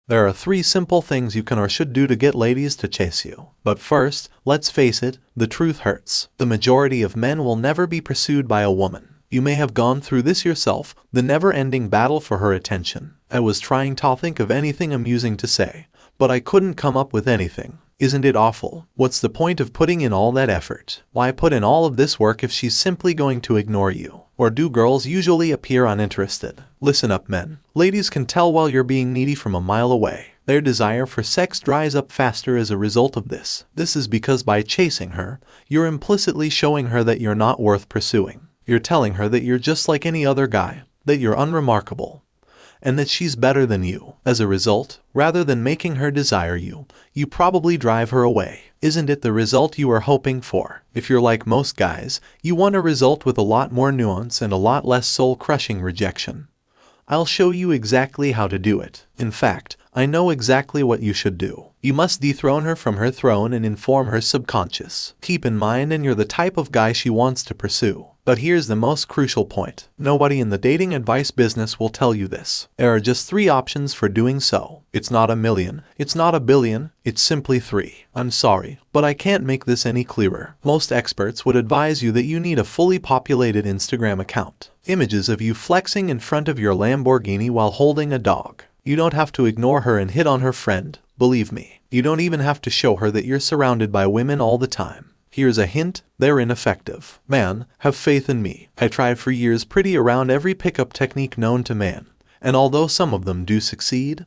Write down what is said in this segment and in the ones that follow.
There are 3 simple things you can or should do to get ladies to chase you. But first, let's face it, the truth hurts. The majority of men will never be pursued by a woman. You may have gone through this yourself, the never-ending battle for her attention. I was trying to think of anything amusing to say, but I couldn't come up with anything. Isn't it awful? What's the point of putting in all that effort? Why put in all of this work if she's simply going to ignore you? Or do girls usually appear uninterested? Listen up, men. Ladies can tell while you're being needy from a mile away. Their desire for sex dries up faster as a result of this. This is because by chasing her, you're implicitly showing her that you're not worth pursuing. You're telling her that you're just like any other guy, that you're unremarkable, and that she's better than you. As a result, rather than making her desire you, you probably drive her away. Isn't it the result you were hoping for? If you're like most guys, you want a result with a lot more nuance and a lot less soul-crushing rejection. I'll show you exactly how to do it. In fact, I know exactly what you should do. You must dethrone her from her throne and inform her subconscious. Keep in mind, and you're the type of guy she wants to pursue. But here's the most crucial point. Nobody in the dating advice business will tell you this. There are just 3 options for doing so. It's not a million. It's not a billion. It's simply 3. I'm sorry, but I can't make this any clearer. Most experts would advise you that you need a fully populated Instagram account. Images of you flexing in front of your Lamborghini while holding a dog. You don't have to ignore her and hit on her friend. Believe me. You don't even have to show her that you're surrounded by women all the time. Here's a hint, they're ineffective. Man, have faith in me. I tried for years pretty around every pickup technique known to man, and although some of them do succeed,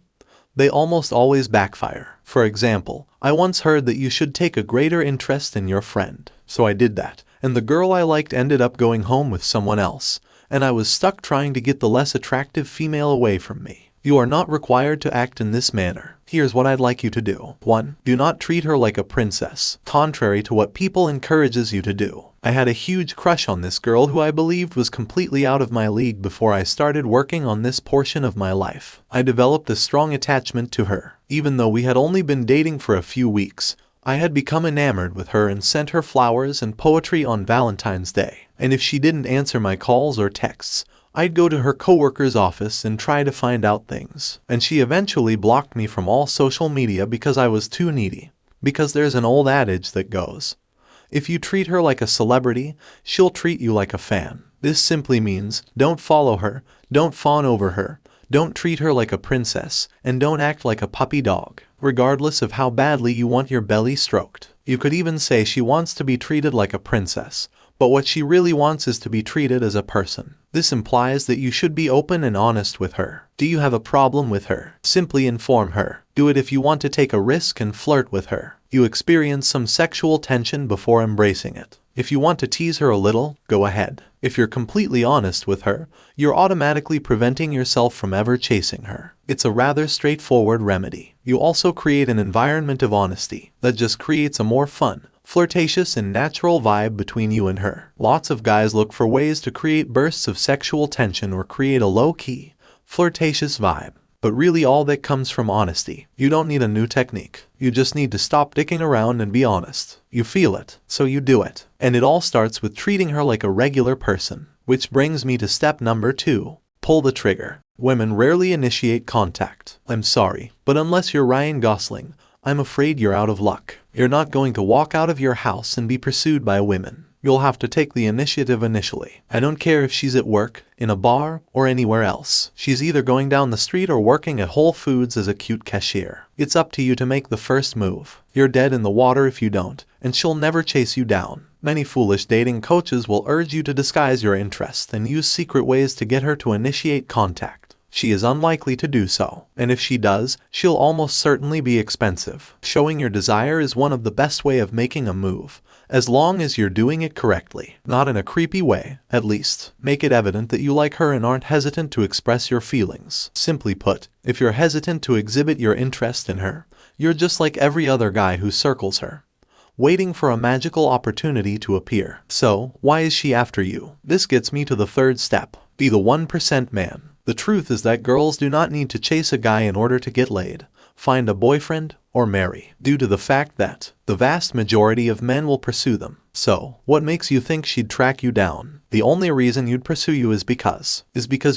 they almost always backfire. For example, I once heard that you should take a greater interest in your friend. So I did that, and the girl I liked ended up going home with someone else, and I was stuck trying to get the less attractive female away from me. You are not required to act in this manner. Here's what I'd like you to do. 1. Do not treat her like a princess, contrary to what people encourages you to do. I had a huge crush on this girl who I believed was completely out of my league before I started working on this portion of my life. I developed a strong attachment to her. Even though we had only been dating for a few weeks, I had become enamored with her and sent her flowers and poetry on Valentine's Day. And if she didn't answer my calls or texts, I'd go to her coworker's office and try to find out things. And she eventually blocked me from all social media because I was too needy. Because there's an old adage that goes, if you treat her like a celebrity, she'll treat you like a fan. This simply means, don't follow her, don't fawn over her, don't treat her like a princess, and don't act like a puppy dog, regardless of how badly you want your belly stroked. You could even say she wants to be treated like a princess, but what she really wants is to be treated as a person. This implies that you should be open and honest with her. Do you have a problem with her? Simply inform her. Do it if you want to take a risk and flirt with her. You experience some sexual tension before embracing it. If you want to tease her a little, go ahead. If you're completely honest with her, you're automatically preventing yourself from ever chasing her. It's a rather straightforward remedy. You also create an environment of honesty that just creates a more fun, flirtatious and natural vibe between you and her. Lots of guys look for ways to create bursts of sexual tension or create a low-key, flirtatious vibe. But really all that comes from honesty. You don't need a new technique. You just need to stop dicking around and be honest. You feel it, so you do it. And it all starts with treating her like a regular person. Which brings me to step number 2. Pull the trigger. Women rarely initiate contact. I'm sorry, but unless you're Ryan Gosling, I'm afraid you're out of luck. You're not going to walk out of your house and be pursued by women. You'll have to take the initiative initially. I don't care if she's at work, in a bar, or anywhere else. She's either going down the street or working at Whole Foods as a cute cashier. It's up to you to make the first move. You're dead in the water if you don't, and she'll never chase you down. Many foolish dating coaches will urge you to disguise your interest and use secret ways to get her to initiate contact. She is unlikely to do so, and if she does, she'll almost certainly be expensive. Showing your desire is one of the best way of making a move, as long as you're doing it correctly, not in a creepy way, at least. Make it evident that you like her and aren't hesitant to express your feelings. Simply put, if you're hesitant to exhibit your interest in her, you're just like every other guy who circles her, waiting for a magical opportunity to appear. So, why is she after you? This gets me to the 3rd step. Be the 1% man. The truth is that girls do not need to chase a guy in order to get laid, find a boyfriend, or marry, due to the fact that the vast majority of men will pursue them. So, what makes you think she'd track you down? The only reason you'd pursue you is because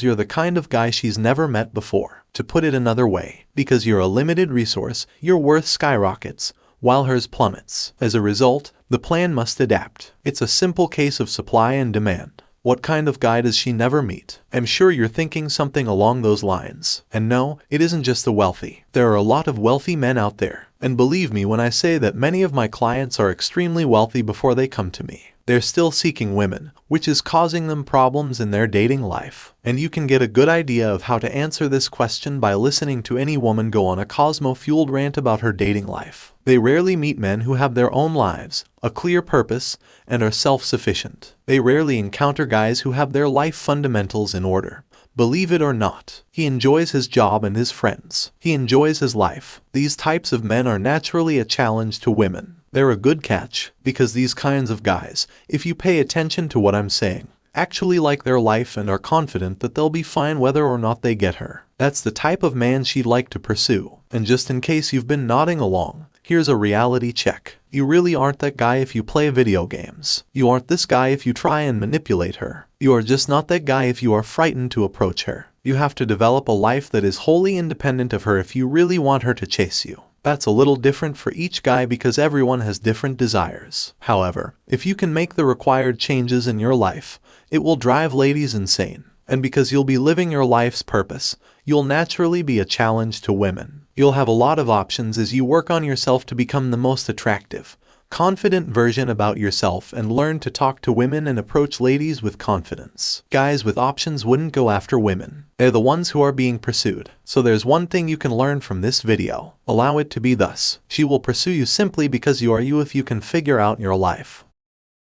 you're the kind of guy she's never met before. To put it another way, because you're a limited resource, your worth skyrockets, while hers plummets. As a result, the plan must adapt. It's a simple case of supply and demand. What kind of guy does she never meet? I'm sure you're thinking something along those lines. And no, it isn't just the wealthy. There are a lot of wealthy men out there. And believe me when I say that many of my clients are extremely wealthy before they come to me. They're still seeking women, which is causing them problems in their dating life. And you can get a good idea of how to answer this question by listening to any woman go on a Cosmo-fueled rant about her dating life. They rarely meet men who have their own lives, a clear purpose, and are self-sufficient. They rarely encounter guys who have their life fundamentals in order. Believe it or not, he enjoys his job and his friends. He enjoys his life. These types of men are naturally a challenge to women. They're a good catch, because these kinds of guys, if you pay attention to what I'm saying, actually like their life and are confident that they'll be fine whether or not they get her. That's the type of man she'd like to pursue. And just in case you've been nodding along, here's a reality check. You really aren't that guy if you play video games. You aren't this guy if you try and manipulate her. You are just not that guy if you are frightened to approach her. You have to develop a life that is wholly independent of her if you really want her to chase you. That's a little different for each guy because everyone has different desires. However, if you can make the required changes in your life, it will drive ladies insane. And because you'll be living your life's purpose, you'll naturally be a challenge to women. You'll have a lot of options as you work on yourself to become the most attractive, confident version about yourself and learn to talk to women and approach ladies with confidence. Guys with options wouldn't go after women. They're the ones who are being pursued. So there's one thing you can learn from this video. Allow it to be thus. She will pursue you simply because you are you if you can figure out your life.